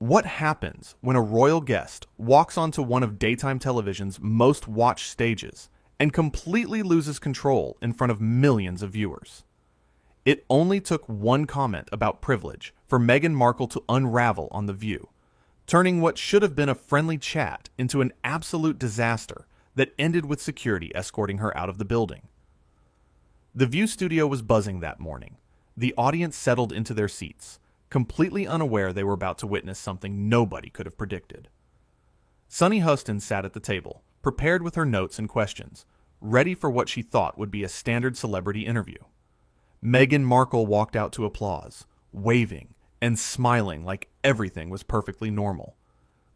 What happens when a royal guest walks onto one of daytime television's most watched stages and completely loses control in front of millions of viewers? It only took one comment about privilege for Meghan Markle to unravel on The View, turning what should have been a friendly chat into an absolute disaster that ended with security escorting her out of the building. The View studio was buzzing that morning. The audience settled into their seats, completely unaware they were about to witness something nobody could have predicted. Sunny Hostin sat at the table, prepared with her notes and questions, ready for what she thought would be a standard celebrity interview. Meghan Markle walked out to applause, waving and smiling like everything was perfectly normal.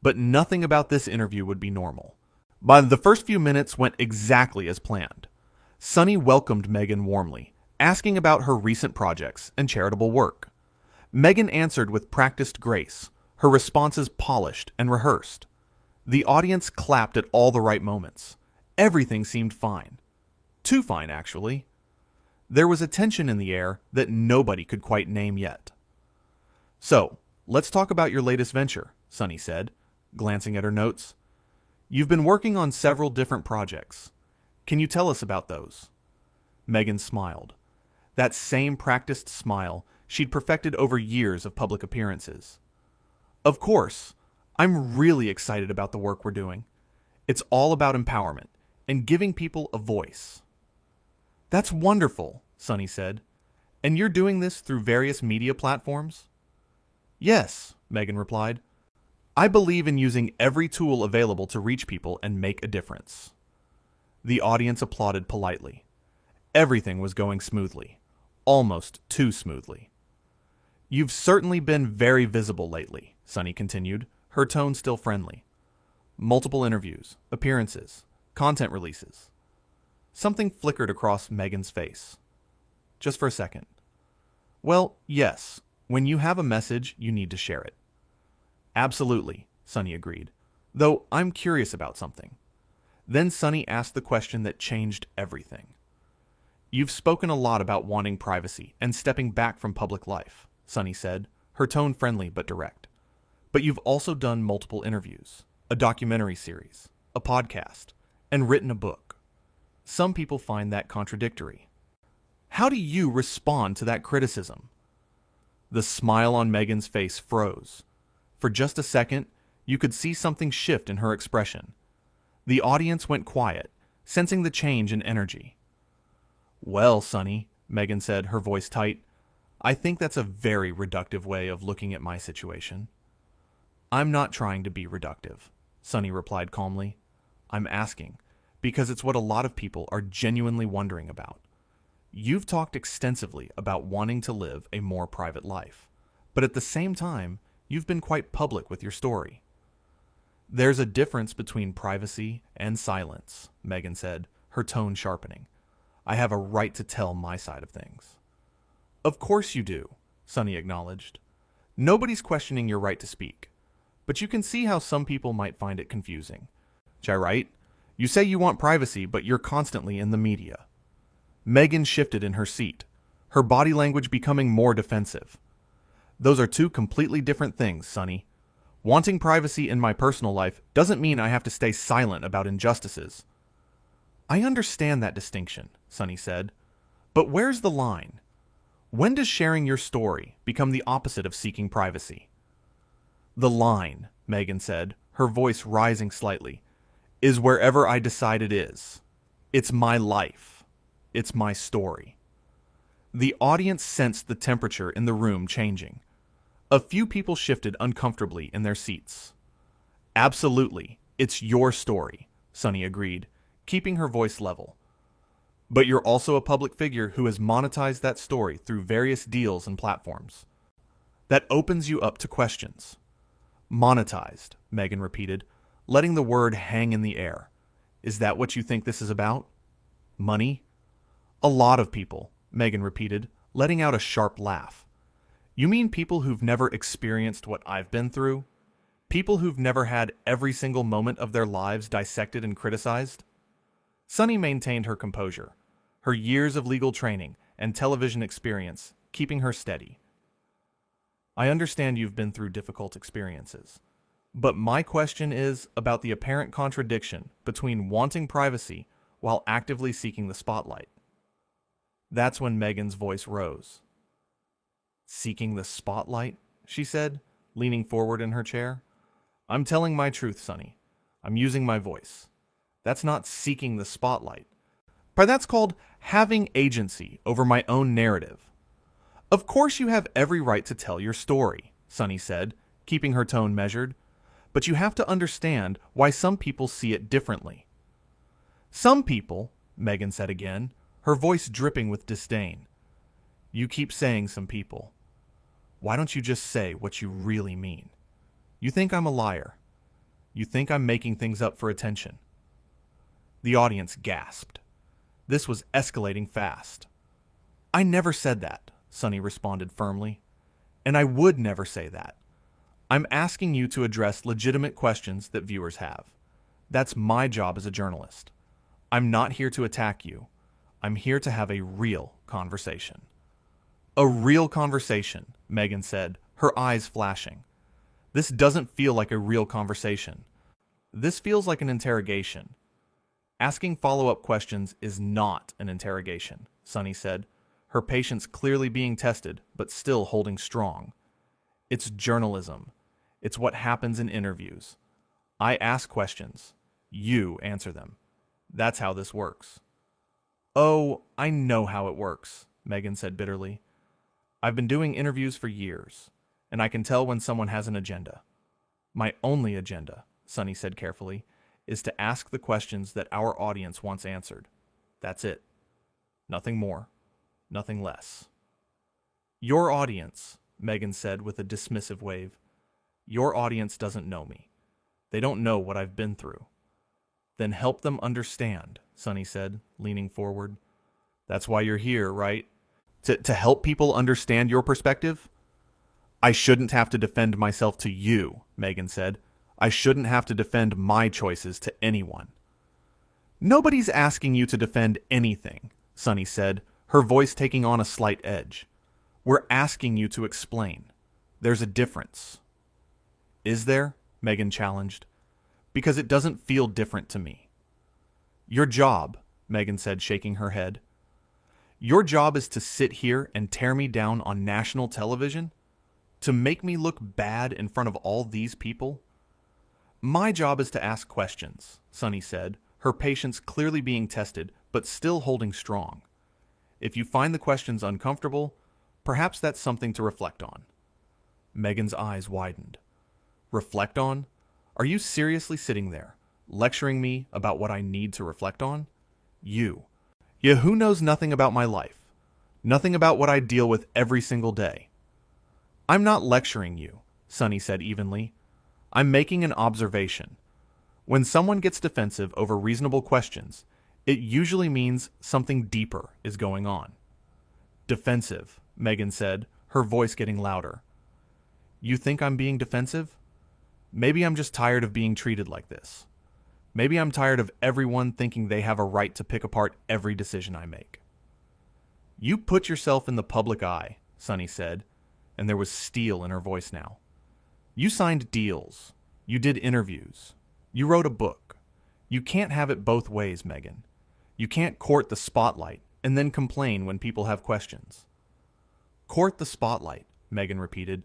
But nothing about this interview would be normal. The first few minutes went exactly as planned. Sunny welcomed Meghan warmly, asking about her recent projects and charitable work. Meghan answered with practiced grace, her responses polished and rehearsed. The audience clapped at all the right moments. Everything seemed fine. Too fine, actually. There was a tension in the air that nobody could quite name yet. "So, let's talk about your latest venture," Sunny said, glancing at her notes. "You've been working on several different projects. Can you tell us about those?" Meghan smiled. That same practiced smile she'd perfected over years of public appearances. "Of course, I'm really excited about the work we're doing. It's all about empowerment and giving people a voice." "That's wonderful," Sunny said. "And you're doing this through various media platforms?" "Yes," Meghan replied. "I believe in using every tool available to reach people and make a difference." The audience applauded politely. Everything was going smoothly, almost too smoothly. "You've certainly been very visible lately," Sunny continued, her tone still friendly. "Multiple interviews, appearances, content releases." Something flickered across Meghan's face. "Just for a second." "Well, yes. When you have a message, you need to share it." "Absolutely," Sunny agreed. "Though I'm curious about something." Then Sunny asked the question that changed everything. "You've spoken a lot about wanting privacy and stepping back from public life," Sunny said, her tone friendly but direct. "But you've also done multiple interviews, a documentary series, a podcast, and written a book. Some people find that contradictory. How do you respond to that criticism?" The smile on Meghan's face froze. For just a second, you could see something shift in her expression. The audience went quiet, sensing the change in energy. "Well, Sunny," Meghan said, her voice tight, "I think that's a very reductive way of looking at my situation." "I'm not trying to be reductive," Sunny replied calmly. "I'm asking, because it's what a lot of people are genuinely wondering about. You've talked extensively about wanting to live a more private life, but at the same time, you've been quite public with your story." "There's a difference between privacy and silence," Meghan said, her tone sharpening. "I have a right to tell my side of things." "Of course you do," Sunny acknowledged. "Nobody's questioning your right to speak, but you can see how some people might find it confusing. Right? You say you want privacy, but you're constantly in the media." Meghan shifted in her seat, her body language becoming more defensive. "Those are two completely different things, Sunny. Wanting privacy in my personal life doesn't mean I have to stay silent about injustices." "I understand that distinction," Sunny said. "But where's the line? When does sharing your story become the opposite of seeking privacy?" "The line," Meghan said, her voice rising slightly, "is wherever I decide it is. It's my life. It's my story." The audience sensed the temperature in the room changing. A few people shifted uncomfortably in their seats. "Absolutely, it's your story," Sunny agreed, keeping her voice level. "But you're also a public figure who has monetized that story through various deals and platforms. That opens you up to questions." "Monetized," Meghan repeated, letting the word hang in the air. "Is that what you think this is about? Money?" "A lot of people," Meghan repeated, letting out a sharp laugh. "You mean people who've never experienced what I've been through? People who've never had every single moment of their lives dissected and criticized?" Sunny maintained her composure, her years of legal training and television experience keeping her steady. I understand you've been through difficult experiences. But my question is about the apparent contradiction between wanting privacy while actively seeking the spotlight. That's when Meghan's voice rose. Seeking the spotlight? She said, leaning forward in her chair. I'm telling my truth, Sunny. I'm using my voice. That's not seeking the spotlight. But that's called having agency over my own narrative. Of course you have every right to tell your story, Sunny said, keeping her tone measured. But you have to understand why some people see it differently. Some people, Meghan said again, her voice dripping with disdain. You keep saying some people. Why don't you just say what you really mean? You think I'm a liar. You think I'm making things up for attention. The audience gasped. This was escalating fast. I never said that, Sunny responded firmly. And I would never say that. I'm asking you to address legitimate questions that viewers have. That's my job as a journalist. I'm not here to attack you. I'm here to have a real conversation. A real conversation, Meghan said, her eyes flashing. This doesn't feel like a real conversation. This feels like an interrogation. Asking follow-up questions is not an interrogation, Sunny said, her patience clearly being tested, but still holding strong. It's journalism. It's what happens in interviews. I ask questions. You answer them. That's how this works. Oh, I know how it works, Meghan said bitterly. I've been doing interviews for years, and I can tell when someone has an agenda. My only agenda, Sunny said carefully, is to ask the questions that our audience wants answered. That's it. Nothing more. Nothing less. Your audience, Meghan said with a dismissive wave. Your audience doesn't know me. They don't know what I've been through. Then help them understand, Sunny said, leaning forward. That's why you're here, right? To help people understand your perspective? I shouldn't have to defend myself to you, Meghan said. I shouldn't have to defend my choices to anyone. Nobody's asking you to defend anything, Sunny said, her voice taking on a slight edge. We're asking you to explain. There's a difference. Is there? Meghan challenged. Because it doesn't feel different to me. Your job, Meghan said, shaking her head. Your job is to sit here and tear me down on national television? To make me look bad in front of all these people? My job is to ask questions, Sunny said, her patience clearly being tested, but still holding strong. If you find the questions uncomfortable, perhaps that's something to reflect on. Meghan's eyes widened. Reflect on? Are you seriously sitting there, lecturing me about what I need to reflect on? You who knows nothing about my life, nothing about what I deal with every single day. I'm not lecturing you, Sunny said evenly. I'm making an observation. When someone gets defensive over reasonable questions, it usually means something deeper is going on. Defensive, Meghan said, her voice getting louder. You think I'm being defensive? Maybe I'm just tired of being treated like this. Maybe I'm tired of everyone thinking they have a right to pick apart every decision I make. You put yourself in the public eye, Sunny said, and there was steel in her voice now. You signed deals. You did interviews. You wrote a book. You can't have it both ways, Meghan. You can't court the spotlight and then complain when people have questions. Court the spotlight, Meghan repeated,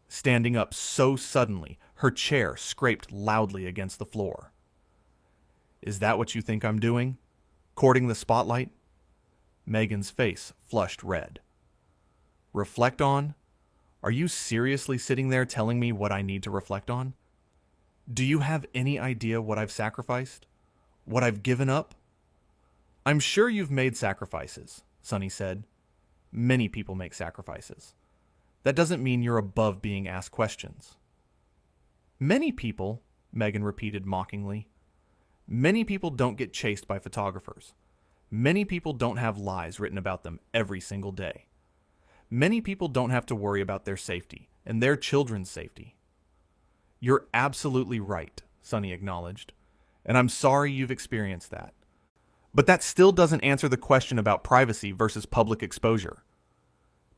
standing up so suddenly her chair scraped loudly against the floor. Is that what you think I'm doing? Courting the spotlight? Meghan's face flushed red. Reflect on? Are you seriously sitting there telling me what I need to reflect on? Do you have any idea what I've sacrificed? What I've given up? I'm sure you've made sacrifices, Sunny said. Many people make sacrifices. That doesn't mean you're above being asked questions. Many people, Meghan repeated mockingly. Many people don't get chased by photographers. Many people don't have lies written about them every single day. Many people don't have to worry about their safety and their children's safety. You're absolutely right, Sunny acknowledged, and I'm sorry you've experienced that. But that still doesn't answer the question about privacy versus public exposure.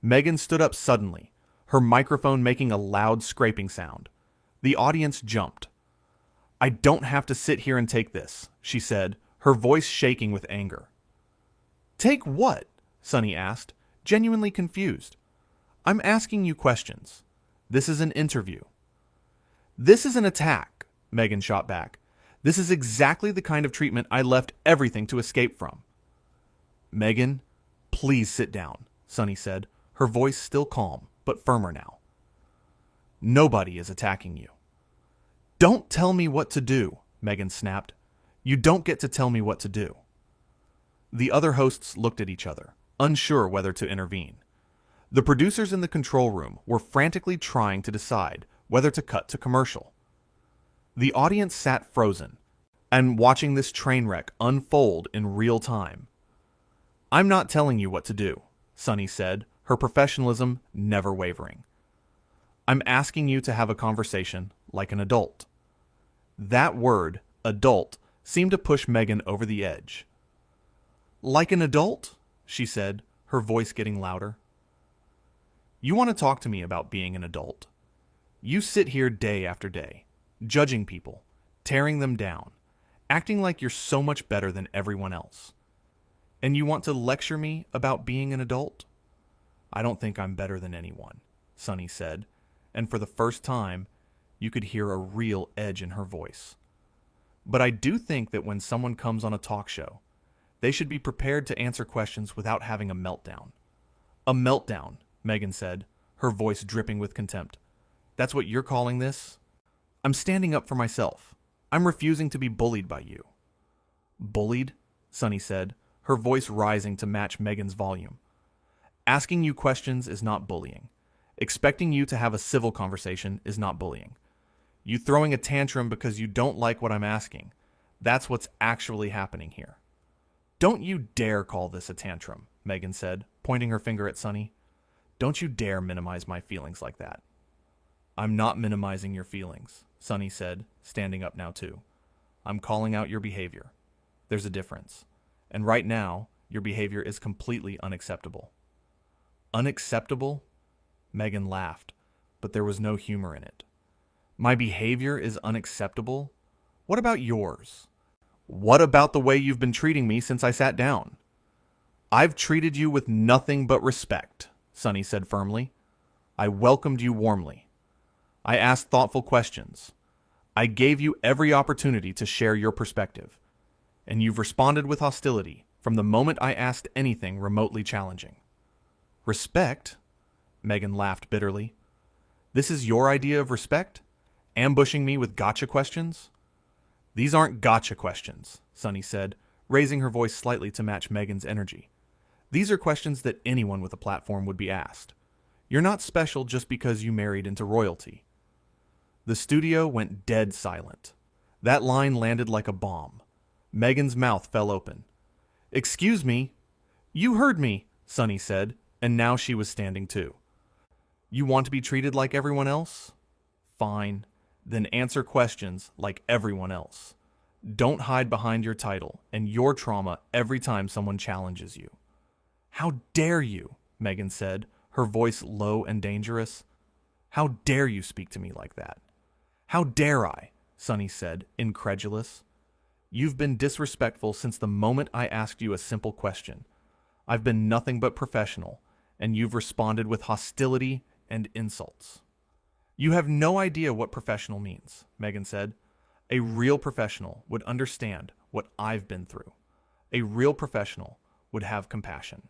Meghan stood up suddenly, her microphone making a loud scraping sound. The audience jumped. "I don't have to sit here and take this," she said, her voice shaking with anger. "Take what?" Sunny asked, genuinely confused. "I'm asking you questions. This is an interview." "This is an attack," Meghan shot back. "This is exactly the kind of treatment I left everything to escape from." "Meghan, please sit down," Sunny said, her voice still calm, but firmer now. "Nobody is attacking you." "Don't tell me what to do," Meghan snapped. "You don't get to tell me what to do." The other hosts looked at each other, unsure whether to intervene. The producers in the control room were frantically trying to decide whether to cut to commercial. The audience sat frozen and watching this train wreck unfold in real time. "I'm not telling you what to do," Sunny said, her professionalism never wavering. "I'm asking you to have a conversation like an adult." That word, adult, seemed to push Meghan over the edge. "Like an adult?" she said, her voice getting louder. "You want to talk to me about being an adult? You sit here day after day, judging people, tearing them down, acting like you're so much better than everyone else. And you want to lecture me about being an adult? I don't think I'm better than anyone," Sunny said, and for the first time, you could hear a real edge in her voice. "But I do think that when someone comes on a talk show, they should be prepared to answer questions without having a meltdown." "A meltdown," Meghan said, her voice dripping with contempt. "That's what you're calling this? I'm standing up for myself. I'm refusing to be bullied by you." "Bullied?" Sunny said, her voice rising to match Meghan's volume. "Asking you questions is not bullying. Expecting you to have a civil conversation is not bullying. You throwing a tantrum because you don't like what I'm asking, that's what's actually happening here." "Don't you dare call this a tantrum," Meghan said, pointing her finger at Sunny. "Don't you dare minimize my feelings like that." "I'm not minimizing your feelings," Sunny said, standing up now too. "I'm calling out your behavior. There's a difference. And right now, your behavior is completely unacceptable." "Unacceptable?" Meghan laughed, but there was no humor in it. "My behavior is unacceptable? What about yours? What about the way you've been treating me since I sat down?" "I've treated you with nothing but respect," Sunny said firmly. "I welcomed you warmly. I asked thoughtful questions. I gave you every opportunity to share your perspective. And you've responded with hostility from the moment I asked anything remotely challenging." "Respect?" Meghan laughed bitterly. "This is your idea of respect? Ambushing me with gotcha questions?" "These aren't gotcha questions," Sunny said, raising her voice slightly to match Meghan's energy. "These are questions that anyone with a platform would be asked. You're not special just because you married into royalty." The studio went dead silent. That line landed like a bomb. Meghan's mouth fell open. "Excuse me." "You heard me," Sunny said, and now she was standing too. "You want to be treated like everyone else? Fine. Then answer questions like everyone else. Don't hide behind your title and your trauma every time someone challenges you." "How dare you?" Meghan said, her voice low and dangerous. "How dare you speak to me like that?" "How dare I?" Sunny said, incredulous. "You've been disrespectful since the moment I asked you a simple question. I've been nothing but professional, and you've responded with hostility and insults." "You have no idea what professional means," Meghan said. "A real professional would understand what I've been through. A real professional would have compassion."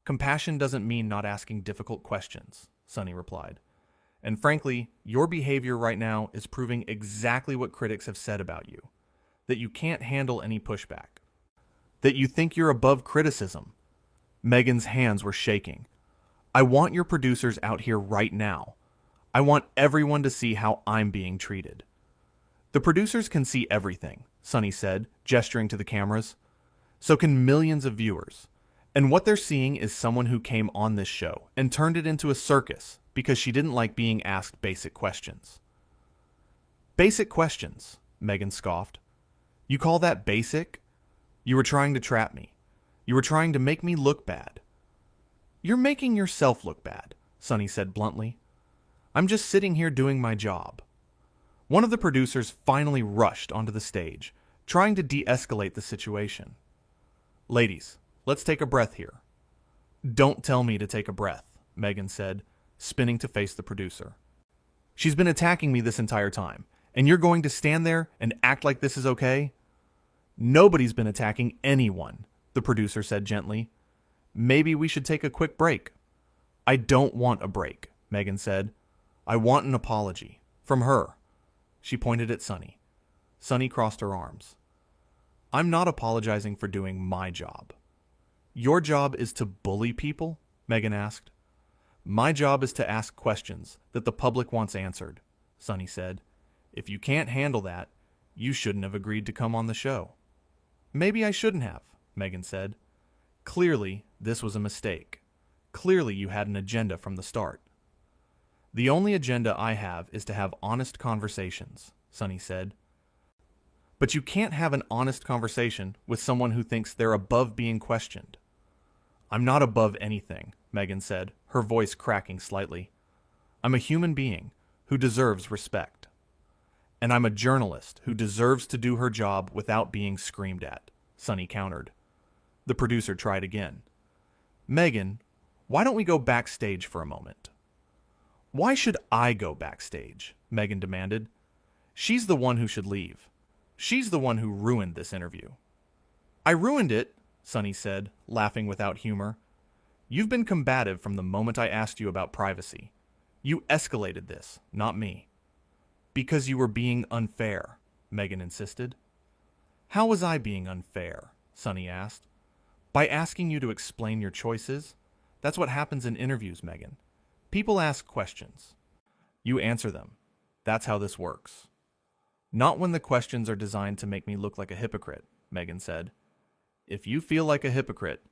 "Compassion doesn't mean not asking difficult questions," Sunny replied. "And frankly, your behavior right now is proving exactly what critics have said about you. That you can't handle any pushback. That you think you're above criticism." Meghan's hands were shaking. "I want your producers out here right now. I want everyone to see how I'm being treated." "The producers can see everything," Sunny said, gesturing to the cameras. "So can millions of viewers. And what they're seeing is someone who came on this show and turned it into a circus because she didn't like being asked basic questions." "Basic questions," Meghan scoffed. "You call that basic? You were trying to trap me. You were trying to make me look bad." "You're making yourself look bad," Sunny said bluntly. I'm just sitting here doing my job. One of the producers finally rushed onto the stage, trying to de-escalate the situation. Ladies, let's take a breath here. Don't tell me to take a breath, Meghan said, spinning to face the producer. She's been attacking me this entire time, and you're going to stand there and act like this is okay? Nobody's been attacking anyone, the producer said gently. Maybe we should take a quick break. I don't want a break, Meghan said. I want an apology. From her. She pointed at Sunny. Sunny crossed her arms. I'm not apologizing for doing my job. Your job is to bully people? Meghan asked. My job is to ask questions that the public wants answered, Sunny said. If you can't handle that, you shouldn't have agreed to come on the show. Maybe I shouldn't have, Meghan said. Clearly, this was a mistake. Clearly, you had an agenda from the start. The only agenda I have is to have honest conversations, Sunny said. But you can't have an honest conversation with someone who thinks they're above being questioned. I'm not above anything, Meghan said, her voice cracking slightly. I'm a human being who deserves respect. And I'm a journalist who deserves to do her job without being screamed at, Sunny countered. The producer tried again. Meghan, why don't we go backstage for a moment? Why should I go backstage? Meghan demanded. She's the one who should leave. She's the one who ruined this interview. I ruined it, Sunny said, laughing without humor. You've been combative from the moment I asked you about privacy. You escalated this, not me. Because you were being unfair, Meghan insisted. How was I being unfair? Sunny asked. By asking you to explain your choices? That's what happens in interviews, Meghan. People ask questions. You answer them. That's how this works. Not when the questions are designed to make me look like a hypocrite, Meghan said. If you feel like a hypocrite,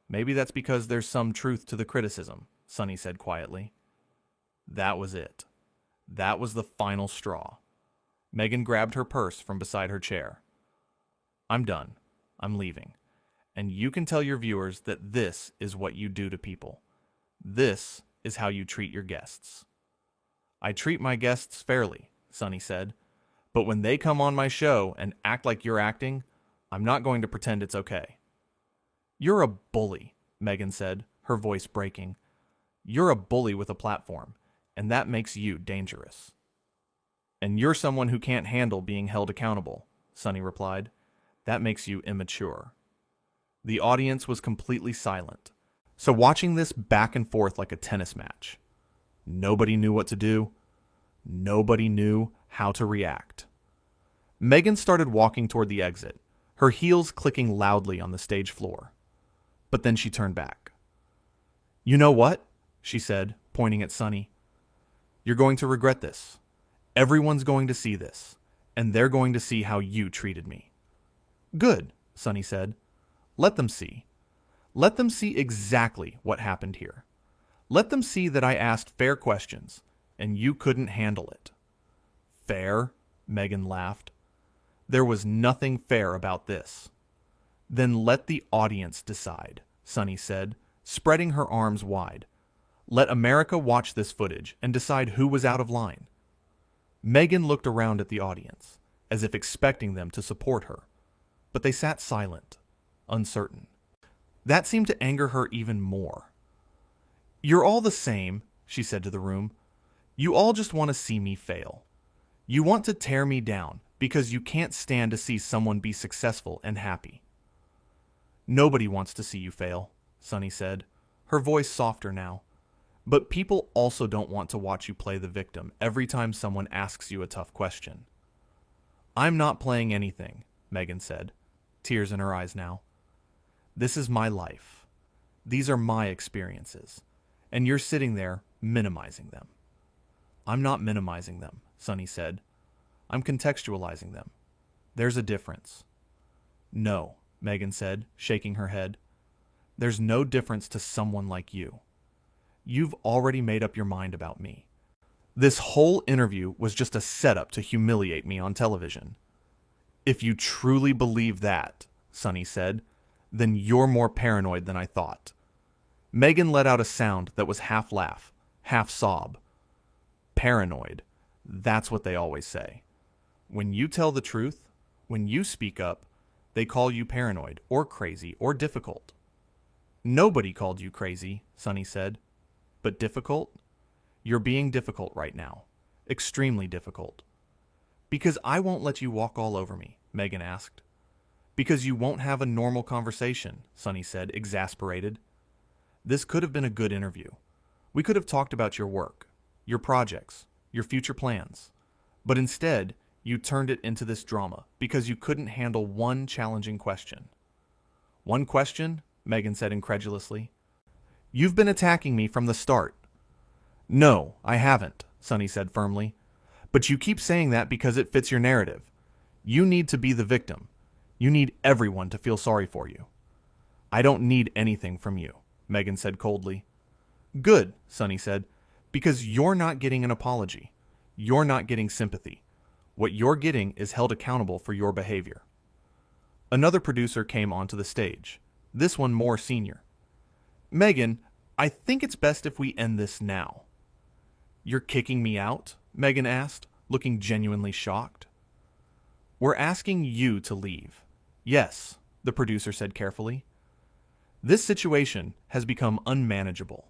maybe that's because there's some truth to the criticism, Sunny said quietly. That was it. That was the final straw. Meghan grabbed her purse from beside her chair. I'm done. I'm leaving. And you can tell your viewers that this is what you do to people. This is how you treat your guests. I treat my guests fairly, Sunny said. But when they come on my show and act like you're acting, I'm not going to pretend it's okay. You're a bully, Meghan said, her voice breaking. You're a bully with a platform, and that makes you dangerous. And you're someone who can't handle being held accountable, Sunny replied. That makes you immature. The audience was completely silent, so watching this back and forth like a tennis match. Nobody knew what to do. Nobody knew how to react. Meghan started walking toward the exit, her heels clicking loudly on the stage floor. But then she turned back. You know what? She said, pointing at Sunny. You're going to regret this. Everyone's going to see this, and they're going to see how you treated me. Good, Sunny said. Let them see. Let them see exactly what happened here. Let them see that I asked fair questions, and you couldn't handle it. Fair? Meghan laughed. There was nothing fair about this. Then let the audience decide, Sunny said, spreading her arms wide. Let America watch this footage and decide who was out of line. Meghan looked around at the audience, as if expecting them to support her, but they sat silent, uncertain. That seemed to anger her even more. You're all the same, she said to the room. You all just want to see me fail. You want to tear me down because you can't stand to see someone be successful and happy. Nobody wants to see you fail, Sunny said, her voice softer now. But people also don't want to watch you play the victim every time someone asks you a tough question. I'm not playing anything, Meghan said, tears in her eyes now. This is my life. These are my experiences, and you're sitting there minimizing them. I'm not minimizing them, Sunny said. I'm contextualizing them. There's a difference. No, Meghan said, shaking her head. There's no difference to someone like you. You've already made up your mind about me. This whole interview was just a setup to humiliate me on television. If you truly believe that, Sunny said, then you're more paranoid than I thought. Meghan let out a sound that was half laugh, half sob. Paranoid. That's what they always say. When you tell the truth, when you speak up, they call you paranoid or crazy or difficult. Nobody called you crazy, Sunny said. But difficult? You're being difficult right now. Extremely difficult. Because I won't let you walk all over me, Meghan asked. Because you won't have a normal conversation, Sunny said, exasperated. This could have been a good interview. We could have talked about your work, your projects, your future plans. But instead, you turned it into this drama because you couldn't handle one challenging question. One question? Meghan said incredulously. You've been attacking me from the start. No, I haven't, Sunny said firmly. But you keep saying that because it fits your narrative. You need to be the victim. You need everyone to feel sorry for you. I don't need anything from you, Meghan said coldly. Good, Sunny said, because you're not getting an apology. You're not getting sympathy. What you're getting is held accountable for your behavior. Another producer came onto the stage, this one more senior. Meghan, I think it's best if we end this now. You're kicking me out? Meghan asked, looking genuinely shocked. We're asking you to leave. Yes, the producer said carefully. This situation has become unmanageable.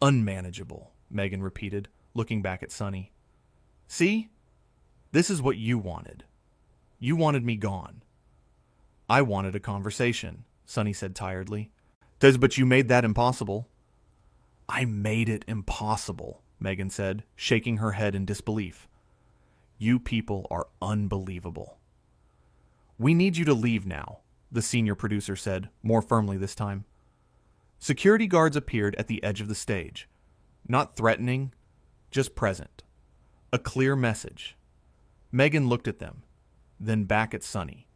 Unmanageable, Meghan repeated, looking back at Sunny. See? This is what you wanted. You wanted me gone. I wanted a conversation, Sunny said tiredly. But you made that impossible. I made it impossible, Meghan said, shaking her head in disbelief. You people are unbelievable. We need you to leave now, the senior producer said, more firmly this time. Security guards appeared at the edge of the stage. Not threatening, just present. A clear message. Meghan looked at them, then back at Sunny,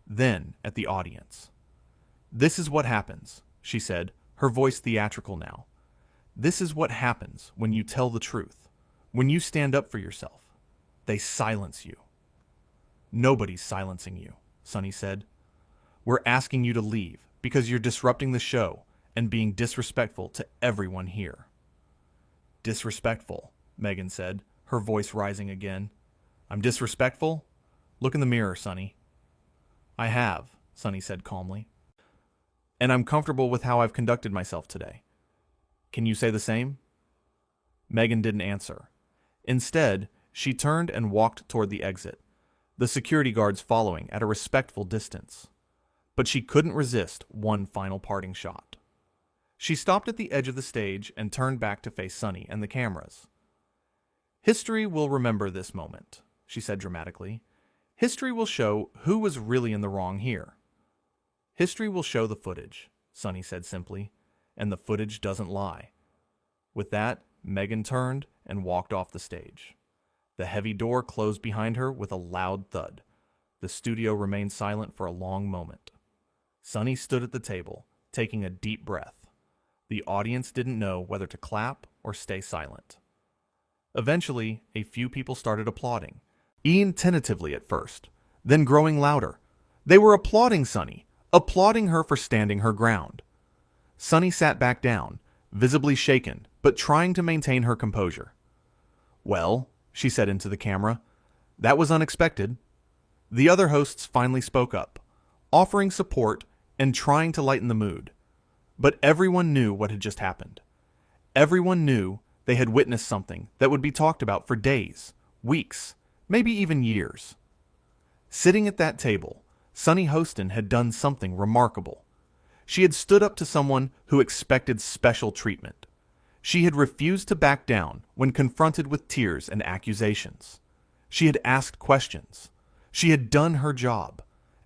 then at the audience. This is what happens, she said, her voice theatrical now. This is what happens when you tell the truth, when you stand up for yourself. They silence you. Nobody's silencing you, Sunny said. We're asking you to leave because you're disrupting the show and being disrespectful to everyone here. Disrespectful, Meghan said, her voice rising again. I'm disrespectful? Look in the mirror, Sunny. I have, Sunny said calmly. And I'm comfortable with how I've conducted myself today. Can you say the same? Meghan didn't answer. Instead, she turned and walked toward the exit, the security guards following at a respectful distance. But she couldn't resist one final parting shot. She stopped at the edge of the stage and turned back to face Sunny and the cameras. History will remember this moment, she said dramatically. History will show who was really in the wrong here. History will show the footage, Sunny said simply, and the footage doesn't lie. With that, Meghan turned and walked off the stage. The heavy door closed behind her with a loud thud. The studio remained silent for a long moment. Sunny stood at the table, taking a deep breath. The audience didn't know whether to clap or stay silent. Eventually, a few people started applauding, even tentatively at first, then growing louder. They were applauding Sunny, applauding her for standing her ground. Sunny sat back down, visibly shaken, but trying to maintain her composure. Well, she said into the camera, that was unexpected. The other hosts finally spoke up, offering support and trying to lighten the mood. But everyone knew what had just happened. Everyone knew they had witnessed something that would be talked about for days, weeks, maybe even years. Sitting at that table, Sunny Hostin had done something remarkable. She had stood up to someone who expected special treatment. She had refused to back down when confronted with tears and accusations. She had asked questions. She had done her job.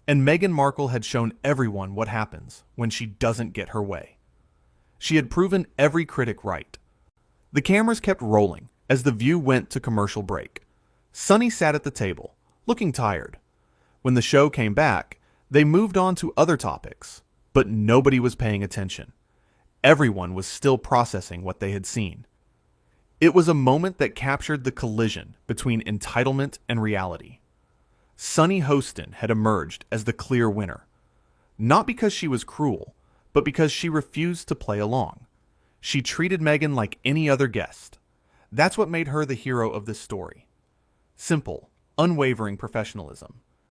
And Meghan Markle had shown everyone what happens when she doesn't get her way. She had proven every critic right. The cameras kept rolling as The View went to commercial break. Sunny sat at the table, looking tired. When the show came back, they moved on to other topics, but nobody was paying attention. Everyone was still processing what they had seen. It was a moment that captured the collision between entitlement and reality. Sunny Hostin had emerged as the clear winner, not because she was cruel, but because she refused to play along. She treated Meghan like any other guest. That's what made her the hero of this story. Simple, unwavering professionalism.